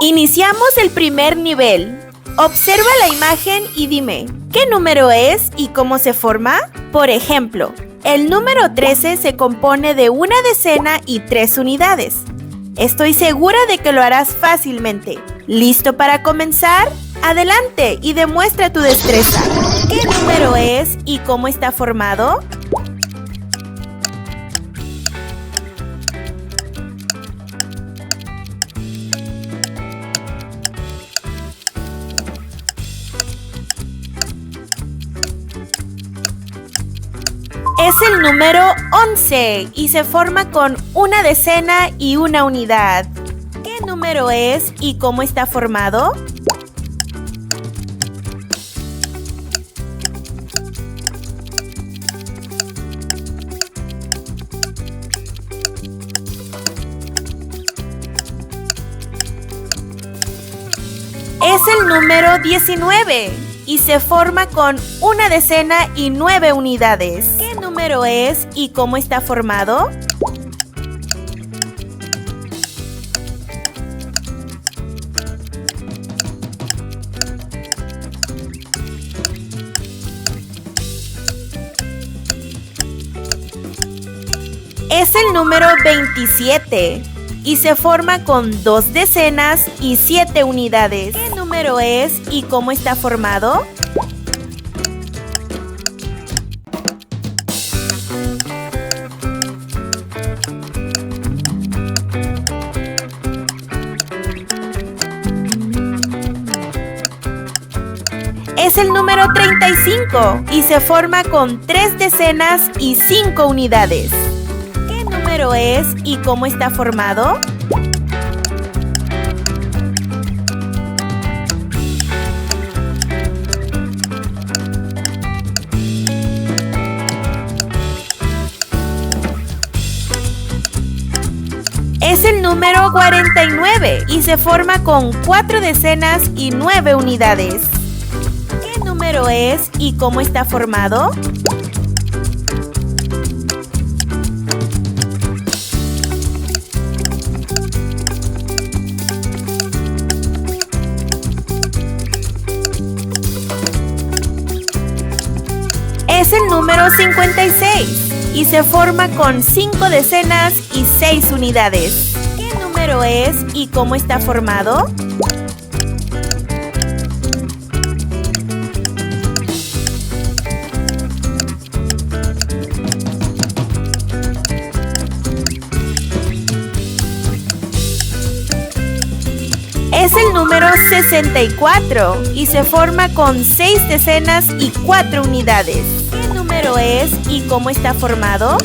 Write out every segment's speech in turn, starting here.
Iniciamos el primer nivel. Observa la imagen y dime, ¿qué número es y cómo se forma? Por ejemplo, el número 13 se compone de una decena y 3 unidades. Estoy segura de que lo harás fácilmente. ¿Listo para comenzar? Adelante y demuestra tu destreza. ¿Qué número es y cómo está formado? Es el número 11 y se forma con una decena y una unidad. ¿Qué número es y cómo está formado? Es el número 19 y se forma con una decena y 9 unidades. ¿Qué número es y cómo está formado? Es el número 27 y se forma con 2 decenas y 7 unidades. ¿Qué número es y cómo está formado? Es el número 35 y se forma con 3 decenas y 5 unidades. ¿Qué número es y cómo está formado? Es el número 49 y se forma con 4 decenas y 9 unidades. ¿Qué número es y cómo está formado? Es el número 56 y se forma con 5 decenas y 6 unidades. ¿Qué número es y cómo está formado? Es el número 64 y se forma con 6 decenas y 4 unidades. ¿Qué número es y cómo está formado?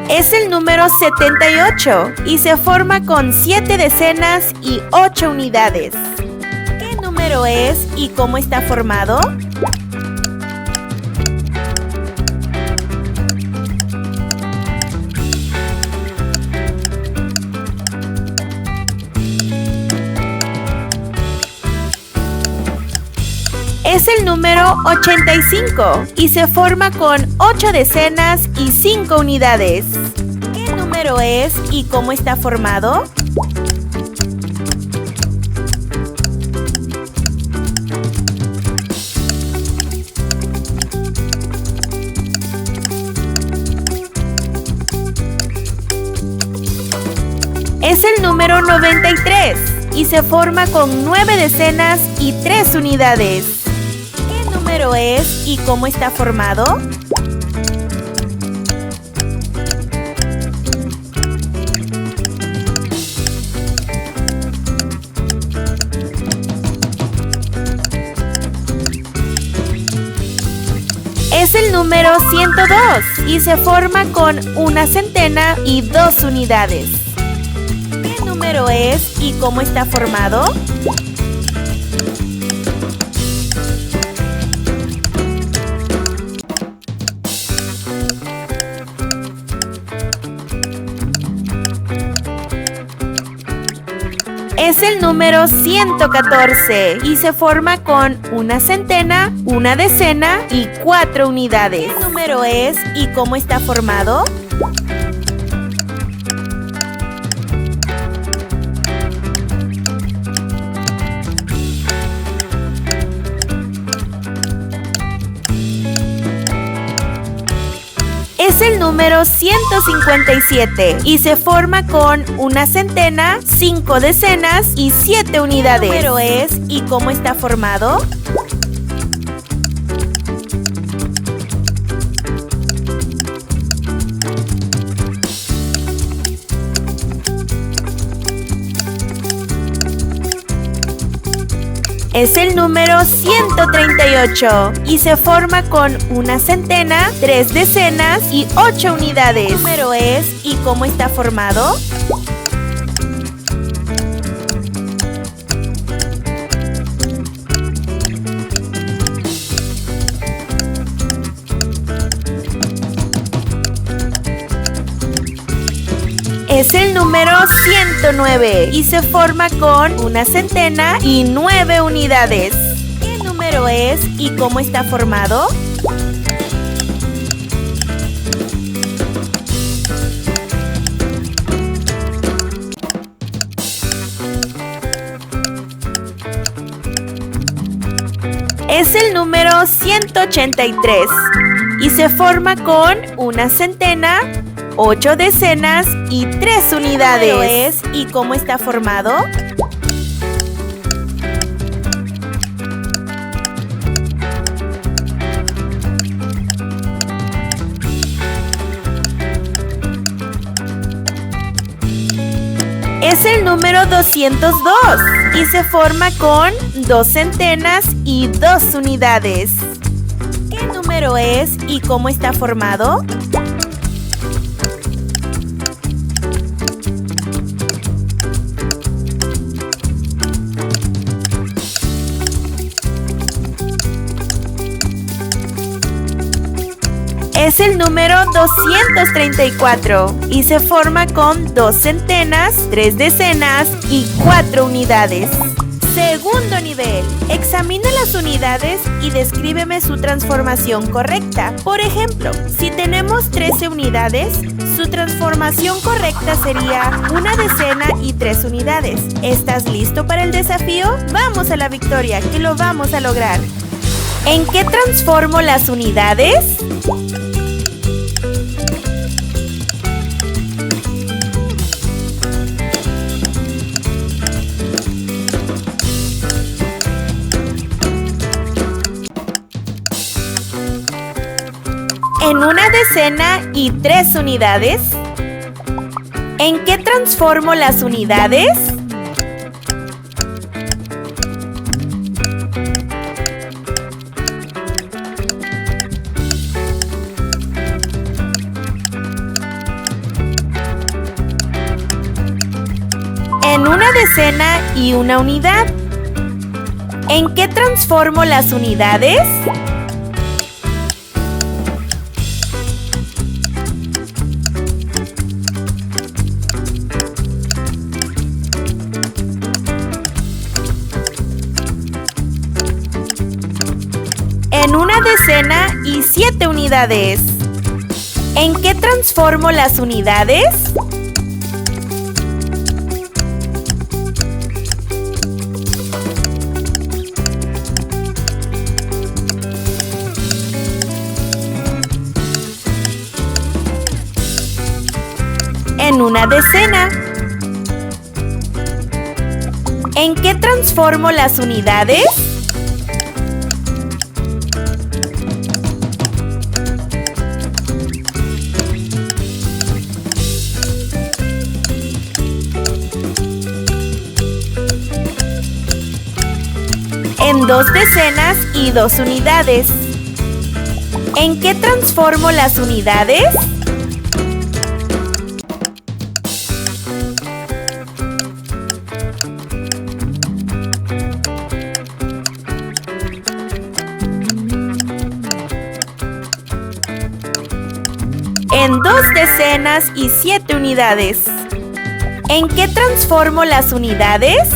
Es el número 78 y se forma con 7 decenas y 8 unidades. ¿Qué número es y cómo está formado? Es el número 85 y se forma con 8 decenas y 5 unidades. ¿Qué número es y cómo está formado? Es el número 93 y se forma con 9 decenas y 3 unidades. ¿Qué número es y cómo está formado? Es el número 102 y se forma con una centena y 2 unidades. ¿Qué número es y cómo está formado? Es el número 114 y se forma con una centena, una decena y 4 unidades. ¿Qué número es y cómo está formado? Es el número 157 y se forma con una centena, 5 decenas y 7 unidades. ¿Qué número es y cómo está formado? Es el número 138 y se forma con una centena, 3 decenas y 8 unidades. ¿Qué número es y cómo está formado? Es el número 109 y se forma con una centena y 9 unidades. ¿Qué número es y cómo está formado? Es el número 183 y se forma con una centena, 8 decenas y 3 unidades. ¿Qué número es y cómo está formado? Es el número 202 y se forma con 2 centenas y 2 unidades. ¿Qué número es y cómo está formado? Es el número 234 y se forma con 2 centenas, 3 decenas y 4 unidades. Segundo nivel. Examina las unidades y descríbeme su transformación correcta. Por ejemplo, si tenemos 13 unidades, su transformación correcta sería una decena y 3 unidades. ¿Estás listo para el desafío? Vamos a la victoria, que lo vamos a lograr. ¿En qué transformo las unidades? En una decena y 3 unidades. ¿En qué transformo las unidades? En una decena y una unidad. ¿En qué transformo las unidades? En una decena y 7 unidades. ¿En qué transformo las unidades? En una decena. ¿En qué transformo las unidades? En 2 decenas y 2 unidades. ¿En qué transformo las unidades? En 2 decenas y 7 unidades. ¿En qué transformo las unidades?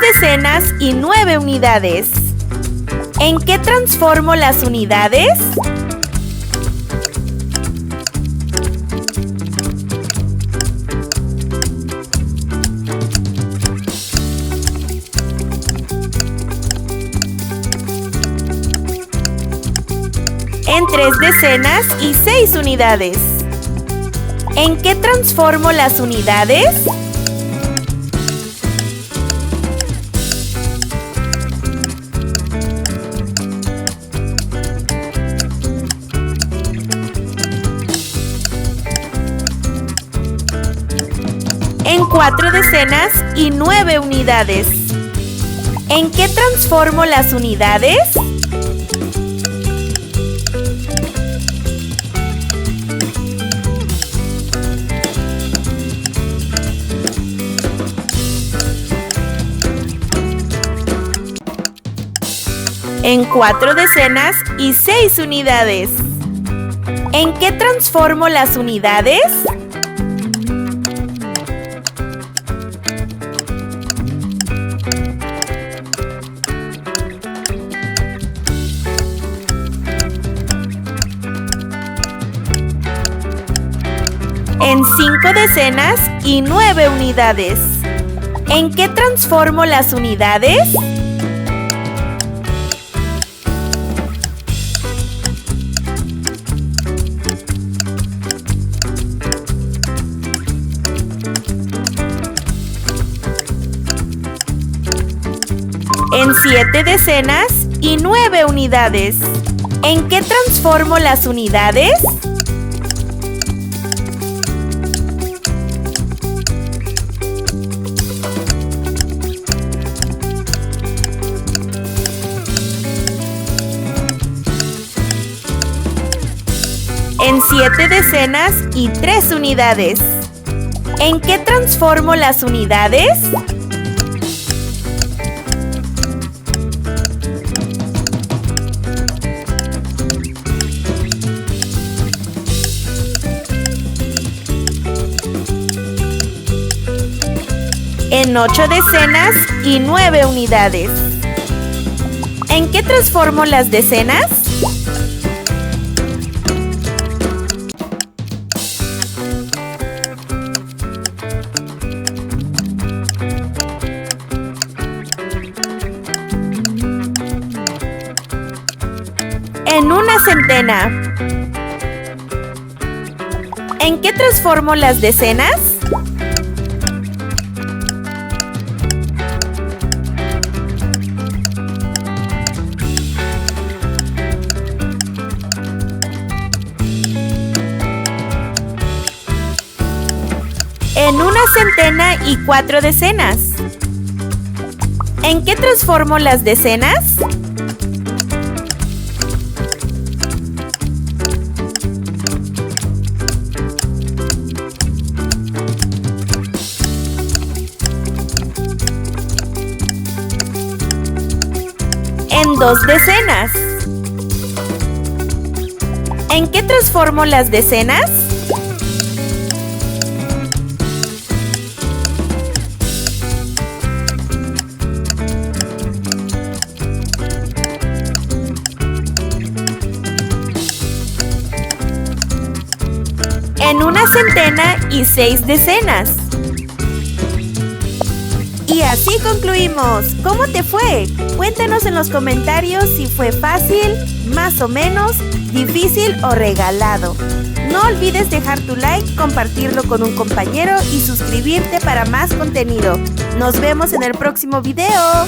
decenas y 9 unidades. ¿En qué transformo las unidades? En 3 decenas y 6 unidades. ¿En qué transformo las unidades? En 4 decenas y 9 unidades. ¿En qué transformo las unidades? En 4 decenas y 6 unidades. ¿En qué transformo las unidades? En 5 decenas y 9 unidades. ¿En qué transformo las unidades? En 7 decenas y 9 unidades. ¿En qué transformo las unidades? En 7 decenas y 3 unidades. ¿En qué transformo las unidades? En 8 decenas y 9 unidades. ¿En qué transformo las decenas? En una centena. ¿En qué transformo las decenas? En una centena y 4 decenas. ¿En qué transformo las decenas? En 2 decenas. ¿En qué transformo las decenas? En una centena y 6 decenas. Y así concluimos. ¿Cómo te fue? Cuéntanos en los comentarios si fue fácil, más o menos, difícil o regalado. No olvides dejar tu like, compartirlo con un compañero y suscribirte para más contenido. Nos vemos en el próximo video.